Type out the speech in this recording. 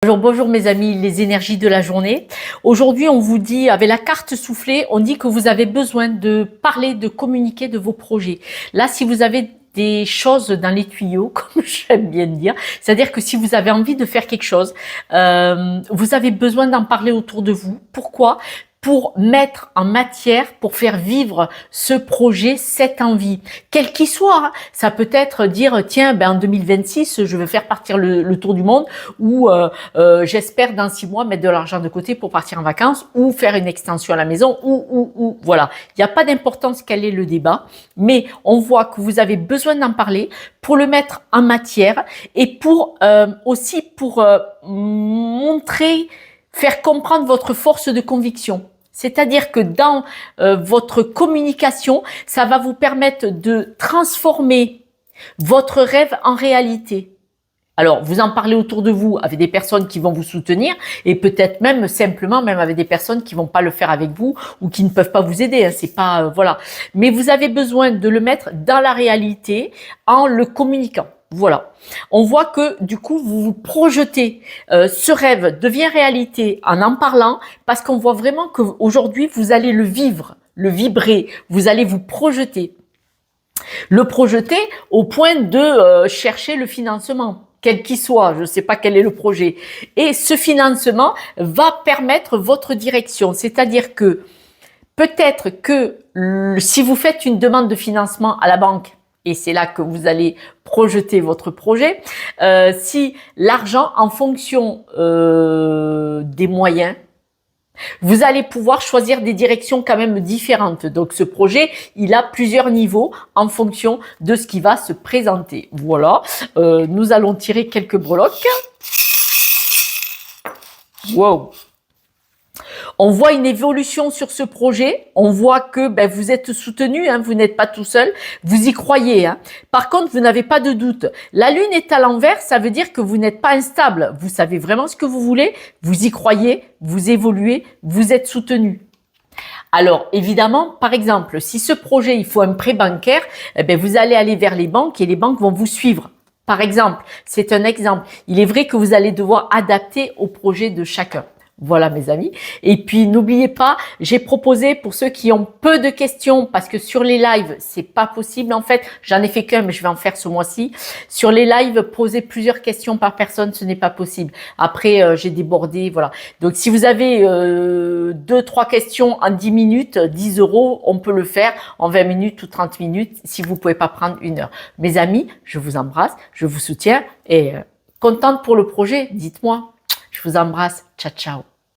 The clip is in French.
Bonjour, bonjour mes amis, les énergies de la journée. Aujourd'hui, on vous dit, avec la carte soufflée, on dit que vous avez besoin de parler, de communiquer de vos projets. Là, si vous avez des choses dans les tuyaux, comme j'aime bien dire, c'est-à-dire que si vous avez envie de faire quelque chose, vous avez besoin d'en parler autour de vous. Pourquoi ? Pour mettre en matière, pour faire vivre ce projet, cette envie, quel qu'il soit. Hein. Ça peut être dire, tiens, en 2026, je veux faire partir le tour du monde, ou j'espère dans 6 mois mettre de l'argent de côté pour partir en vacances, ou faire une extension à la maison, ou voilà. Il n'y a pas d'importance quel est le débat, mais on voit que vous avez besoin d'en parler pour le mettre en matière et pour aussi pour montrer, faire comprendre votre force de conviction. C'est-à-dire que dans votre communication, ça va vous permettre de transformer votre rêve en réalité. Alors, vous en parlez autour de vous avec des personnes qui vont vous soutenir et peut-être même simplement même avec des personnes qui vont pas le faire avec vous ou qui ne peuvent pas vous aider. Hein, c'est pas voilà. Mais vous avez besoin de le mettre dans la réalité en le communiquant. Voilà. On voit que du coup, vous vous projetez. Ce rêve devient réalité en parlant parce qu'on voit vraiment qu'aujourd'hui, vous allez le vivre, le vibrer. Vous allez vous projeter. Le projeter au point de chercher le financement, quel qu'il soit. Je ne sais pas quel est le projet. Et ce financement va permettre votre direction. C'est-à-dire que peut-être que si vous faites une demande de financement à la banque, et c'est là que vous allez projeter votre projet, si l'argent, en fonction des moyens, vous allez pouvoir choisir des directions quand même différentes. Donc ce projet, il a plusieurs niveaux en fonction de ce qui va se présenter. Voilà, nous allons tirer quelques breloques. Wow! On voit une évolution sur ce projet. On voit que vous êtes soutenu, hein, vous n'êtes pas tout seul. Vous y croyez. Hein. Par contre, vous n'avez pas de doute. La lune est à l'envers, ça veut dire que vous n'êtes pas instable. Vous savez vraiment ce que vous voulez. Vous y croyez, vous évoluez, vous êtes soutenu. Alors, évidemment, par exemple, si ce projet, il faut un prêt bancaire, vous allez aller vers les banques et les banques vont vous suivre. Par exemple, c'est un exemple. Il est vrai que vous allez devoir adapter au projet de chacun. Voilà mes amis. Et puis n'oubliez pas, j'ai proposé pour ceux qui ont peu de questions, parce que sur les lives, c'est pas possible en fait. J'en ai fait qu'un, mais je vais en faire ce mois-ci. Sur les lives, poser plusieurs questions par personne, ce n'est pas possible. Après, j'ai débordé, voilà. Donc si vous avez 2-3 questions en 10 minutes, 10 €, on peut le faire en 20 minutes ou 30 minutes si vous pouvez pas prendre 1 heure. Mes amis, je vous embrasse, je vous soutiens et contente pour le projet, dites-moi. Je vous embrasse. Ciao, ciao.